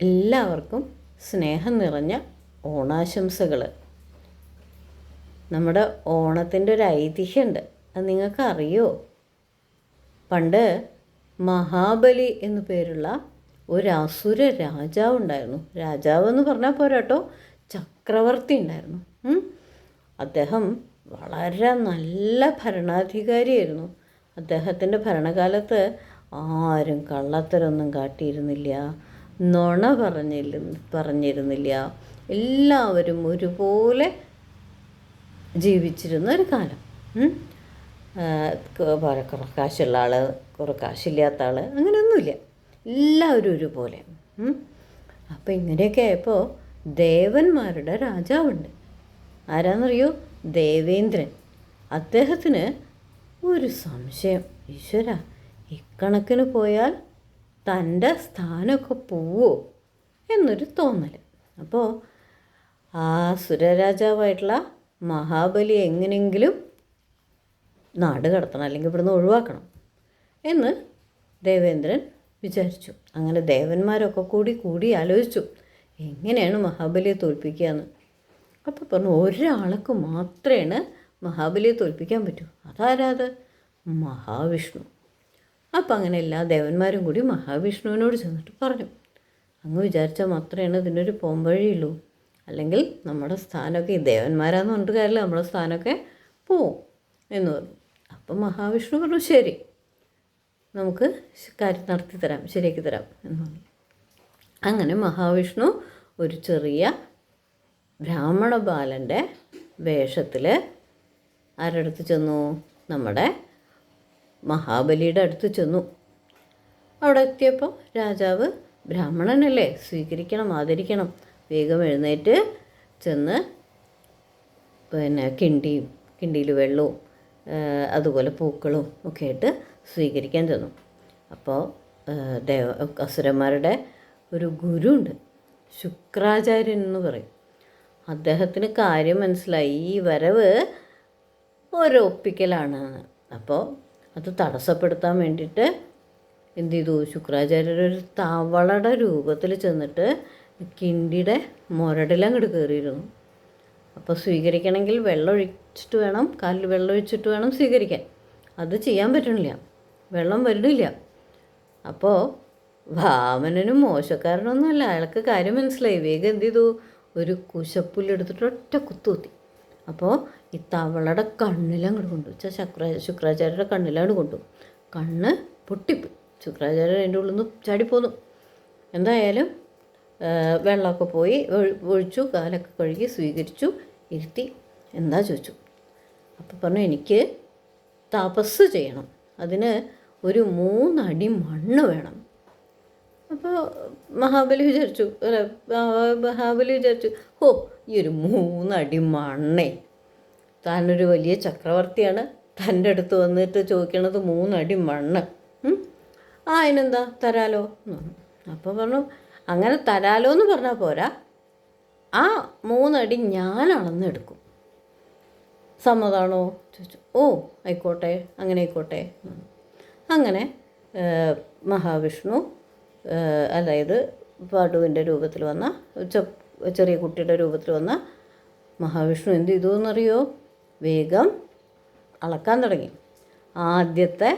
എല്ലാവർക്കും സ്നേഹം നിറഞ്ഞ ഓണാശംസകൾ. നമ്മുടെ ഓണത്തിൻ്റെ ഒരു ഐതിഹ്യമുണ്ട്, അത് നിങ്ങൾക്കറിയോ? പണ്ട് മഹാബലി എന്നു പേരുള്ള ഒരു അസുര രാജാവുണ്ടായിരുന്നു. രാജാവെന്ന് പറഞ്ഞാൽ പോരാട്ടോ, ചക്രവർത്തി ഉണ്ടായിരുന്നു. അദ്ദേഹം വളരെ നല്ല ഭരണാധികാരിയായിരുന്നു. അദ്ദേഹത്തിൻ്റെ ഭരണകാലത്ത് ആരും കള്ളത്തരമൊന്നും കാട്ടിയിരുന്നില്ല, നുണ പറഞ്ഞിരുന്നില്ല. എല്ലാവരും ഒരുപോലെ ജീവിച്ചിരുന്ന ഒരു കാലം. കുറെ കാശുള്ള ആൾ, കുറെ കാശില്ലാത്ത ആൾ, അങ്ങനെയൊന്നുമില്ല, എല്ലാവരും ഒരുപോലെ. അപ്പം ഇങ്ങനെയൊക്കെ ആയപ്പോൾ ദേവന്മാരുടെ രാജാവുണ്ട്. ആരാന്നറിയോ? ദേവേന്ദ്രൻ. അദ്ദേഹത്തിന് ഒരു സംശയം, ഈശ്വര, ഇക്കണക്കിന് പോയാൽ തൻ്റെ സ്ഥാനമൊക്കെ പോവോ എന്നൊരു തോന്നൽ. അപ്പോൾ ആ സുരരാജാവായിട്ടുള്ള മഹാബലി എങ്ങനെയെങ്കിലും നാട് കടത്തണം, അല്ലെങ്കിൽ ഇവിടുന്ന് ഒഴിവാക്കണം എന്ന് ദേവേന്ദ്രൻ വിചാരിച്ചു. അങ്ങനെ ദേവന്മാരൊക്കെ കൂടി ആലോചിച്ചു എങ്ങനെയാണ് മഹാബലിയെ തോൽപ്പിക്കുക എന്ന്. അപ്പോൾ പറഞ്ഞു, ഒരാൾക്ക് മാത്രമേ മഹാബലിയെ തോൽപ്പിക്കാൻ പറ്റൂ. അതാരാത്? മഹാവിഷ്ണു. അപ്പം അങ്ങനെ എല്ലാ ദേവന്മാരും കൂടി മഹാവിഷ്ണുവിനോട് ചെന്നിട്ട് പറഞ്ഞു, അങ്ങ് വിചാരിച്ചാൽ മാത്രമേ ഇതിനൊരു പോംവഴിയുള്ളൂ, അല്ലെങ്കിൽ നമ്മുടെ സ്ഥാനമൊക്കെ, ഈ ദേവന്മാരാന്ന് പറഞ്ഞിട്ട് കാര്യമില്ല, നമ്മുടെ സ്ഥാനമൊക്കെ പോവും എന്ന് പറഞ്ഞു. അപ്പം മഹാവിഷ്ണു പറഞ്ഞു, ശരി, നമുക്ക് കാര്യം നടത്തി തരാം, ശരിയാക്കി തരാം എന്ന് പറഞ്ഞു. അങ്ങനെ മഹാവിഷ്ണു ഒരു ചെറിയ ബ്രാഹ്മണ ബാലൻ്റെ വേഷത്തിൽ ആരുടെ അടുത്ത് ചെന്നു? നമ്മുടെ മഹാബലിയുടെ അടുത്ത് ചെന്നു. അവിടെ എത്തിയപ്പോൾ രാജാവ് ബ്രാഹ്മണനല്ലേ, സ്വീകരിക്കണം, ആദരിക്കണം. വേഗം എഴുന്നേറ്റ് ചെന്ന് കിണ്ടിയിൽ വെള്ളവും അതുപോലെ പൂക്കളും ഒക്കെ ആയിട്ട് സ്വീകരിക്കാൻ ചെന്നു. അപ്പോൾ അസുരന്മാരുടെ ഒരു ഗുരുവുണ്ട്, ശുക്രാചാര്യൻ എന്ന് പറയും. അദ്ദേഹത്തിന് കാര്യം മനസ്സിലായി, ഈ വരവ് ഒരൊപ്പിക്കലാണ്. അപ്പോൾ അത് തടസ്സപ്പെടുത്താൻ വേണ്ടിയിട്ട് എന്ത് ചെയ്തു? ശുക്രാചാര്യർ ഒരു തവളയുടെ രൂപത്തിൽ ചെന്നിട്ട് കിണ്ടിയുടെ മുരടിലങ്ങോട്ട് കയറിയിരുന്നു. അപ്പോൾ സ്വീകരിക്കണമെങ്കിൽ വെള്ളം ഒഴിച്ചിട്ട് വേണം, കാലിൽ വെള്ളം ഒഴിച്ചിട്ട് വേണം സ്വീകരിക്കാൻ. അത് ചെയ്യാൻ പറ്റണില്ല, വെള്ളം വരുന്നില്ല. അപ്പോൾ വാമനനും മോശക്കാരനൊന്നുമല്ല, അയാൾക്ക് കാര്യം മനസ്സിലായി. വേഗം എന്ത് ചെയ്തു? ഒരു കുശപ്പുല്ലെടുത്തിട്ട് ഒറ്റ കുത്തുകുത്തി. അപ്പോൾ ഈ തവളയുടെ കണ്ണിലങ്ങോട്ട് കൊണ്ടു ശുക്രാചാര്യരുടെ കണ്ണിലാണ് കൊണ്ടു. കണ്ണ് പൊട്ടിപ്പോയി. ശുക്രാചാര്യർ അതിൻ്റെ ഉള്ളിൽ നിന്ന് ചാടിപ്പോന്നു. എന്തായാലും വെള്ളമൊക്കെ പോയി, ഒഴിച്ചു, കാലൊക്കെ കഴുകി സ്വീകരിച്ചു, ഇരുത്തി. എന്താ ചോദിച്ചു. അപ്പോൾ പറഞ്ഞു, എനിക്ക് തപസ് ചെയ്യണം, അതിന് ഒരു 3 അടി മണ്ണ് വേണം. അപ്പോൾ മഹാബലി വിചാരിച്ചു, ഈ ഒരു 3 അടി മണ്ണേ, താനൊരു വലിയ ചക്രവർത്തിയാണ്, തൻ്റെ അടുത്ത് വന്നിട്ട് ചോദിക്കണത് 3 അടി മണ്ണ്. അതിനെന്താ, തരാലോ എന്ന് പറഞ്ഞു. അപ്പോൾ പറഞ്ഞു, അങ്ങനെ തരാലോ എന്ന് പറഞ്ഞാൽ പോരാ, ആ 3 അടി ഞാൻ അളന്നെടുക്കും, സമ്മതമാണോ ചോദിച്ചു. ഓ ആയിക്കോട്ടെ, അങ്ങനെ ആയിക്കോട്ടെ. അങ്ങനെ മഹാവിഷ്ണു, അതായത് പടുവിൻ്റെ രൂപത്തിൽ വന്ന, ചെറിയ കുട്ടിയുടെ രൂപത്തിൽ വന്ന മഹാവിഷ്ണു എന്ത് ചെയ്തു എന്നറിയോ? വേഗം അളക്കാൻ തുടങ്ങി. ആദ്യത്തെ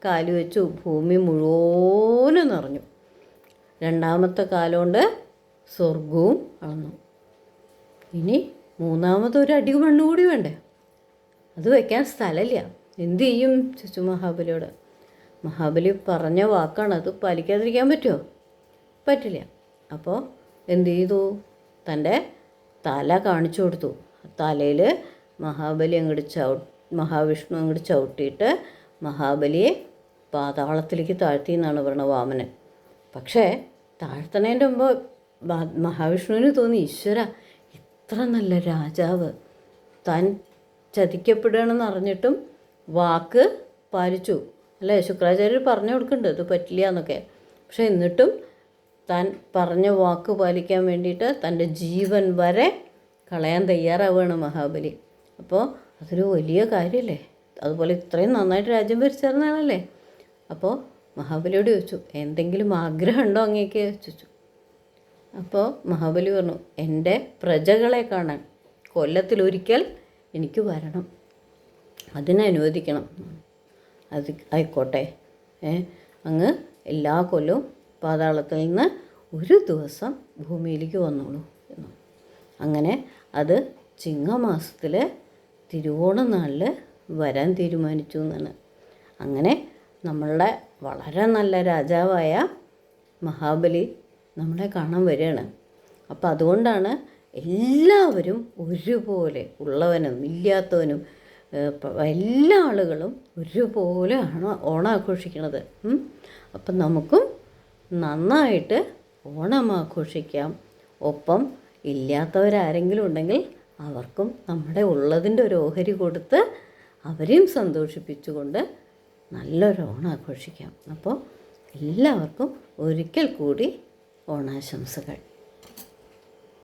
കാല് വെച്ചു ഭൂമി മുഴുവനും നിറഞ്ഞു. രണ്ടാമത്തെ കാലുകൊണ്ട് സ്വർഗവും അളന്നു. ഇനി മൂന്നാമതൊരു അടി മണ്ണ് കൂടി വേണ്ടേ? അത് വയ്ക്കാൻ സ്ഥലമില്ല. എന്തു ചെയ്യും ചോദിച്ചു മഹാബലിയോട്. മഹാബലി പറഞ്ഞ വാക്കാണ്, അത് പാലിക്കാതിരിക്കാൻ പറ്റുമോ? പറ്റില്ല. അപ്പോൾ എന്തു ചെയ്തു? തൻ്റെ തല കാണിച്ചു കൊടുത്തു. തലയിൽ മഹാവിഷ്ണു അങ്ങോട്ട് ചവിട്ടിയിട്ട് മഹാബലിയെ പാതാളത്തിലേക്ക് താഴ്ത്തി എന്നാണ് പറയുന്നത് വാമനൻ. പക്ഷേ താഴ്ത്തണേൻ്റെ മുമ്പ് മഹാവിഷ്ണുവിന് തോന്നി, ഈശ്വര, ഇത്ര നല്ല രാജാവ് താൻ ചതിക്കപ്പെടുകയാണെന്ന് അറിഞ്ഞിട്ടും വാക്ക് പാലിച്ചു അല്ലേ? ശുക്രാചാര്യർ പറഞ്ഞു കൊടുക്കുന്നുണ്ട് ഇത് പറ്റില്ല എന്നൊക്കെ. പക്ഷേ എന്നിട്ടും താൻ പറഞ്ഞ വാക്ക് പാലിക്കാൻ വേണ്ടിയിട്ട് തൻ്റെ ജീവൻ വരെ കളയാൻ തയ്യാറാവുകയാണ് മഹാബലി. അപ്പോൾ അതൊരു വലിയ കാര്യമല്ലേ? അതുപോലെ ഇത്രയും നന്നായിട്ട് രാജ്യം ഭരിച്ചിരുന്ന ആളല്ലേ? അപ്പോൾ മഹാബലിയോട് ചോദിച്ചു, എന്തെങ്കിലും ആഗ്രഹമുണ്ടോ അങ്ങേക്ക് ചോദിച്ചു. അപ്പോൾ മഹാബലി പറഞ്ഞു, എൻ്റെ പ്രജകളെ കാണാൻ കൊല്ലത്തിലൊരിക്കൽ എനിക്ക് വരണം, അതിനനുവദിക്കണം. അത് ആയിക്കോട്ടെ, അങ്ങ് എല്ലാ കൊല്ലവും പാതാളത്തിൽ നിന്ന് ഒരു ദിവസം ഭൂമിയിലേക്ക് വന്നോളൂ എന്ന്. അങ്ങനെ അത് ചിങ്ങമാസത്തിൽ തിരുവോണ നാളിൽ വരാൻ തീരുമാനിച്ചു എന്നാണ്. അങ്ങനെ നമ്മളുടെ വളരെ നല്ല രാജാവായ മഹാബലി നമ്മളെ കാണാൻ വരികയാണ്. അപ്പം അതുകൊണ്ടാണ് എല്ലാവരും ഒരുപോലെ, ഉള്ളവനും ഇല്ലാത്തവനും എല്ലാ ആളുകളും ഒരുപോലെ ഓണം ആഘോഷിക്കണത്. അപ്പം നമുക്കും നന്നായിട്ട് ഓണം ആഘോഷിക്കാം. ഒപ്പം ഇല്ലാത്തവരാരെങ്കിലും ഉണ്ടെങ്കിൽ അവർക്കും നമ്മുടെ ഉള്ളതിൻ്റെ ഒരു ഓഹരി കൊടുത്ത് അവരെയും സന്തോഷിപ്പിച്ചുകൊണ്ട് നല്ലൊരു ഓണം ആഘോഷിക്കാം. അപ്പോൾ എല്ലാവർക്കും ഒരിക്കൽ കൂടി ഓണാശംസകൾ.